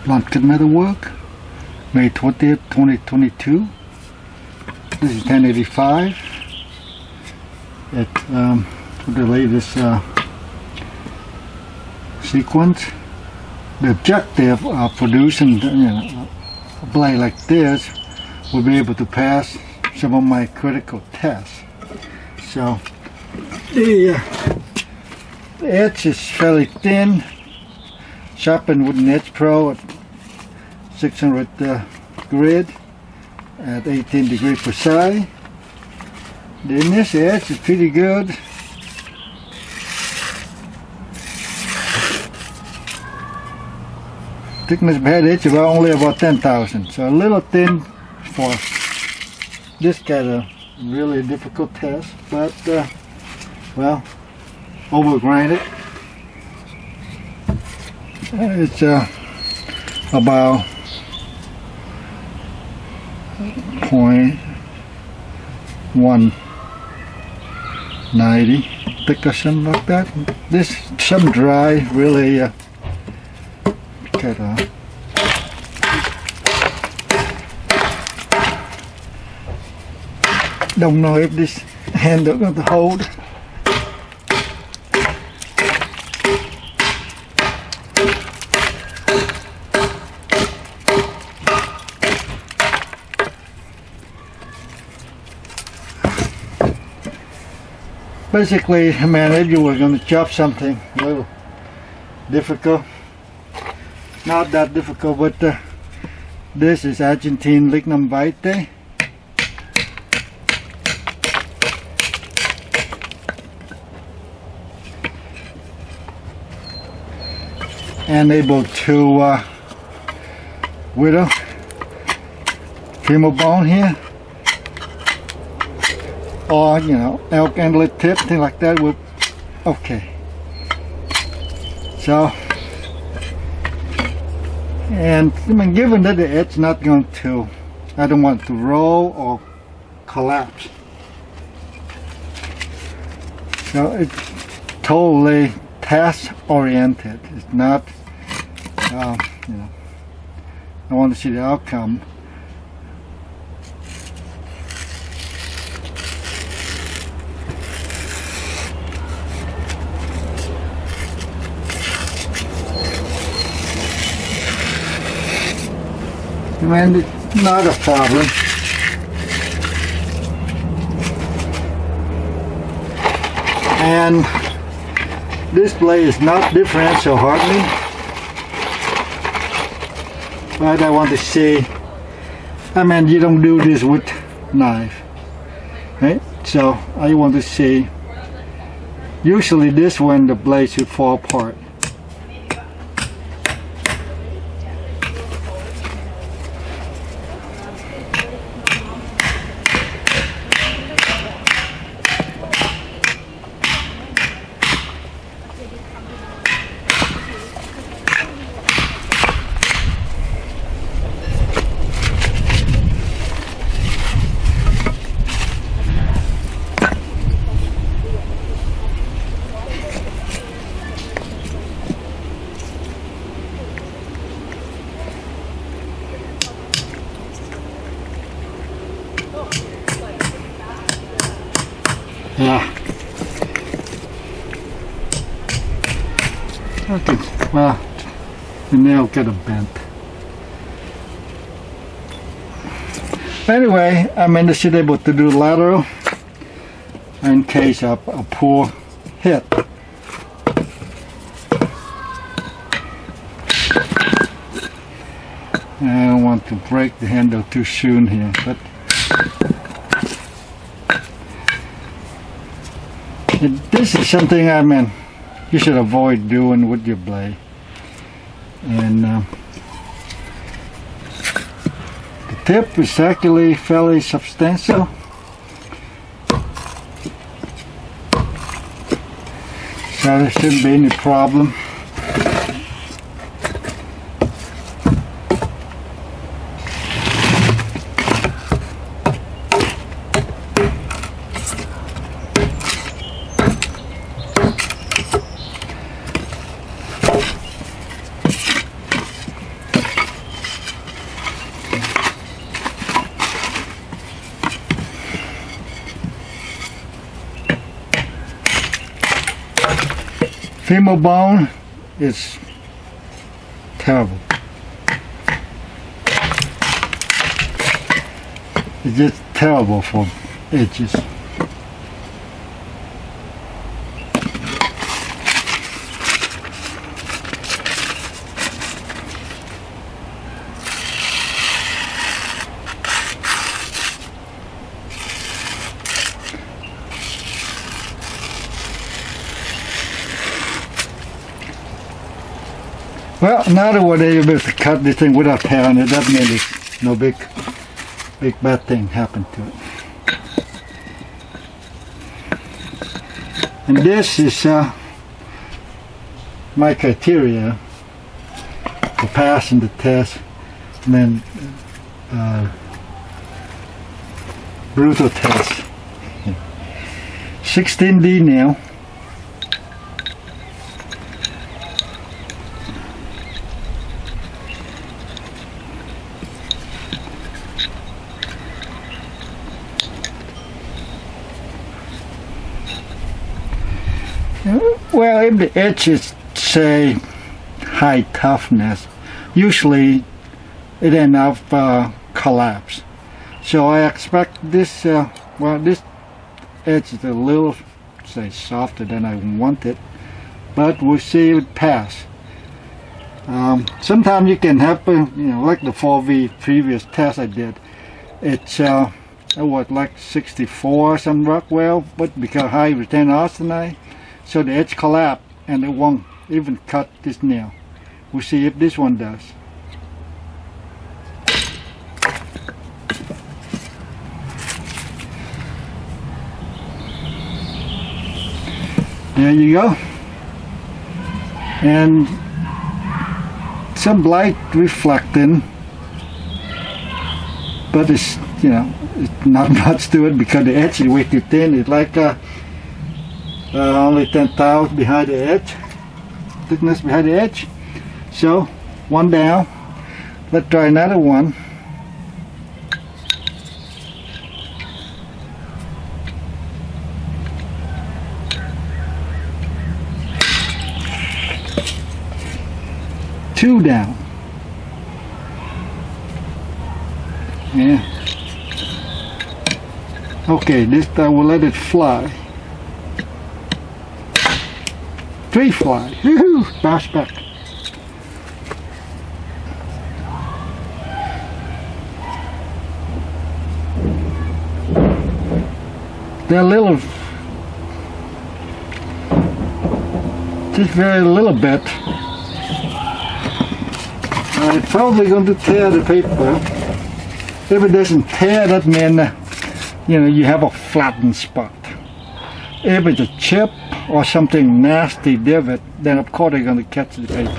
BluntCut MetalWorks, May 20th, 2022. This is 1085. It's the latest sequence. The objective of producing a blade like this will be able to pass some of my critical tests. So the edge is fairly thin, sharpened with an Edge Pro at 600 grit at 18 degrees per side. The initial edge is pretty good. Thickness of head edge is only about 10,000, so a little thin for this kind of really difficult test, but well, over-grind it. It's about 0.190 thick or something like that. This some dry, really kind of don't know if this handle is going to hold. Basically, man, if you were going to chop something a little difficult, not that difficult, but this is Argentine lignum vitae. And able to whittle femur bone here, or elk antler tip, thing like that would okay. So, and I mean, given that the edge not going to, I don't want to roll or collapse, so it's totally task oriented. It's not I want to see the outcome. And it's not a problem. And this blade is not differential hardening, but I want to see, I mean, you don't do this with knife, right? So I want to see, usually this when the blade should fall apart. Yeah. Okay. Well, the nail got bent. Anyway, I'm able to do lateral in case of a poor hit. I don't want to break the handle too soon here, but this is something you should avoid doing with your blade. And the tip is actually fairly substantial. So there shouldn't be any problem. femur bone is terrible. It's just terrible for edges. Well, now that we're able to cut this thing without tearing it, that means no big bad thing happened to it. And this is my criteria for passing the test. And then brutal test. 16D nail. Well, if the edge is, say, high toughness, usually it ends up collapse. So I expect this, well, this edge is a little, say, softer than I want it, but we'll see it pass. Sometimes you can have, like the 4V previous test I did, it's what, like 64 some Rockwell, but because high retained arsenite, so the edge collapsed and it won't even cut this nail. We'll see if this one does. There you go. And some light reflecting, but it's, it's not much to it because the edge is way too thin. It's like only 10,000 behind the edge, thickness behind the edge. So one down. Let's try another one. Two down. Yeah. Okay, this time we'll let it fly. Three fly. Woohoo! Bounce back. They're little, just very little bit. I'm probably going to tear the paper. If it doesn't tear, that means you have a flattened spot. If it's a chip or something nasty divot, then of course they're going to catch the paper.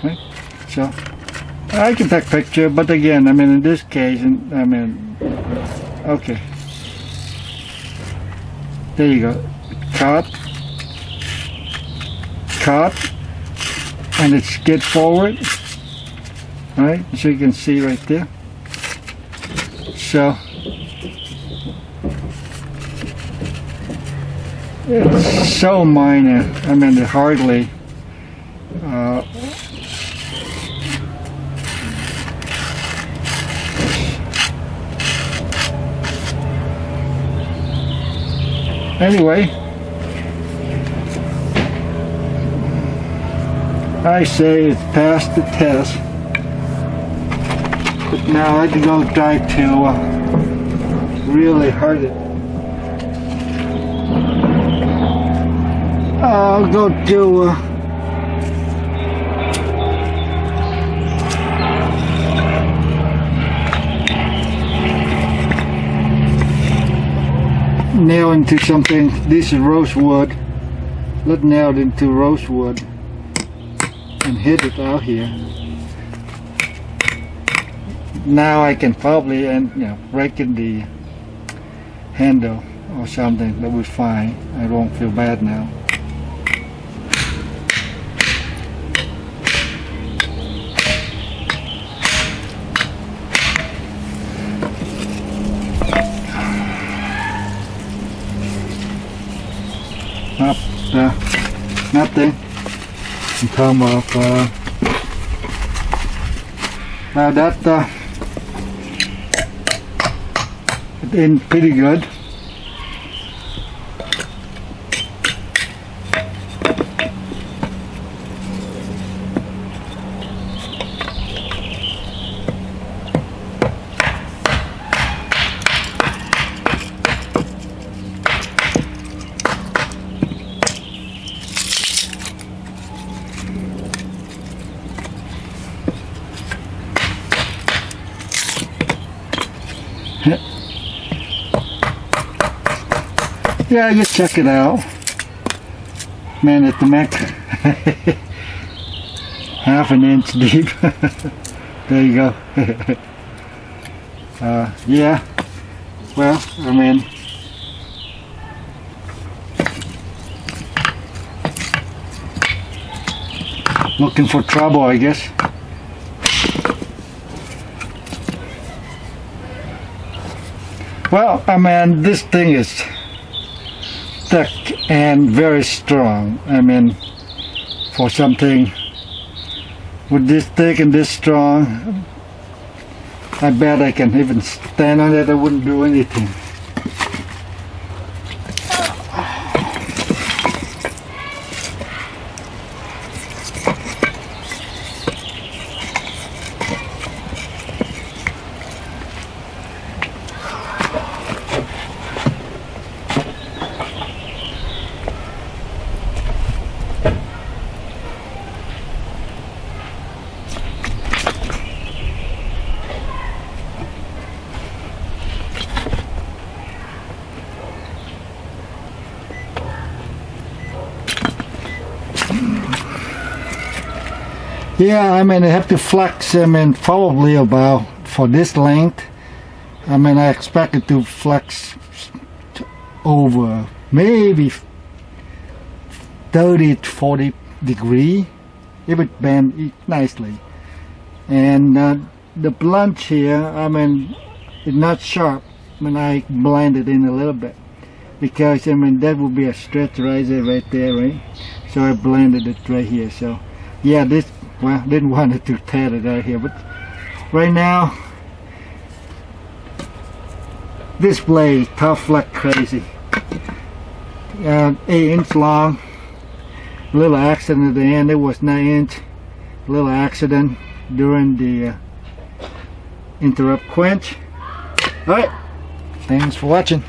Right? So I can take a picture, but again, in this case, okay. There you go. Cut, and it's skid forward. Right, so you can see right there. So it's so minor. It hardly anyway, I say it's passed the test. But now I can go try to really hurt it. I'll go to nail into something. This is rosewood. Let's nail it into rosewood and hit it out here. Now I can probably break in the handle or something. That was fine. I don't feel bad now. Not thing in terms of that it in pretty good. Yeah, you check it out. Man, at the max, half an inch deep. There you go. Yeah, well, I mean, looking for trouble, I guess. Well, I mean, this thing is thick and very strong. I mean, for something with this thick and this strong, I bet I can even stand on it. I wouldn't do anything. Yeah, I mean, I have to flex, I mean, probably about, for this length, I mean, I expect it to flex to over maybe 30 to 40 degree. It would bend nicely. And the blunt here, I mean, it's not sharp when I blend it in a little bit. Because, I mean, that would be a stretch riser right there, right? So I blended it right here. So, yeah, this, well, didn't want it to tear it out here, but right now this blade is tough like crazy. 8-inch long, little accident at the end. It was 9-inch, little accident during the interrupt quench. Alright, thanks for watching.